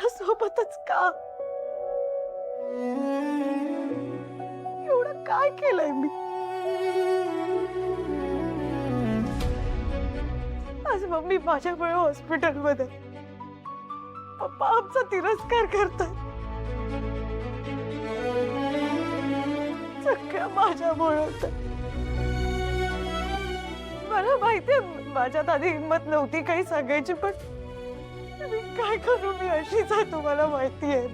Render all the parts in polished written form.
तुझ्या सोबतच का? एवढं काय केलंय मी? आज मम्मी माझ्यामुळे हॉस्पिटलमध्ये, पप्पा आमचा तिरस्कार करतात, सगळं माझ्यामुळे होतं. मला माहितीये माझ्यात आधी हिंमत नव्हती काही सांगायची, पण मी काय करू? मी अशीच आहे, तुम्हाला माहिती आहे.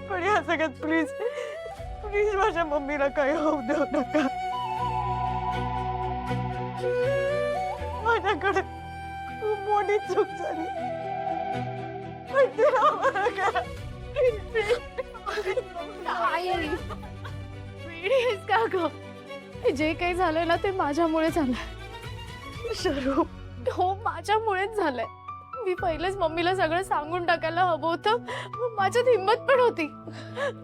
पण या सगळ्यात प्लीज प्लीज माझ्या मम्मीला काही होऊ देऊ नका. माझ्याकडे खूप मोठी चूक झाली, पण तिला मला करा. वेडी आहेस का ग? जे काही झालंय ना ते माझ्यामुळे झालंय. शरू, हो, माझ्यामुळेच झालंय. मी पहिलेच मम्मीला सगळं सांगून टाकायला हवं होतं. माझ्यात हिंमत पण होती,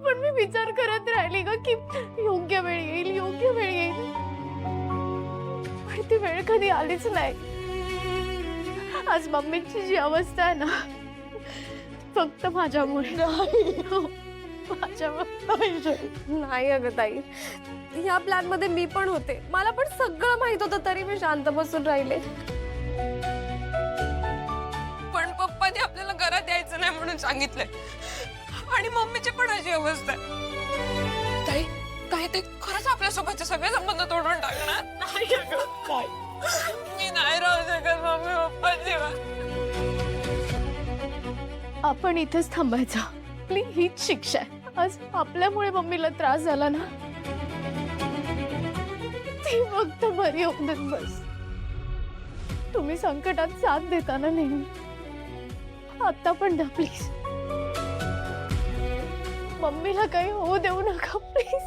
पण मी विचार करत राहिली ग की योग्य वेळ येईल, योग्य वेळ येईल. पण ती वेळ कधी आलीच नाही. आज मम्मीची जी अवस्था आहे ना, फक्त माझ्यामुळे. हो, माझ्यामुळे. नाही अगं ताई, ह्या प्लॅन मध्ये मी पण होते. मला पण सगळं माहित होतं, तरी मी शांत बसून राहिले. पण पप्पांनी आपल्याला घरात यायचं नाही म्हणून सांगितलंय, आणि मम्मीची पण अशी अवस्था आहे. ताई, काय ते खरंच आपल्यासोबतचे सगळे संबंध तोडून टाकणार? नाही अगं, काय? मी नाही राहू शकत मम्मी पप्पांशिवाय. आपण इथेच थांबायचं. आपली हीच शिक्षा आहे. आज आपल्यामुळे मम्मीला त्रास झाला ना, ती फक्त बरी होऊन देत बस. तुम्ही संकटात साथ देताना नेहमी, आता पण द्या प्लीज. मम्मीला काही होऊ देऊ नका प्लीज.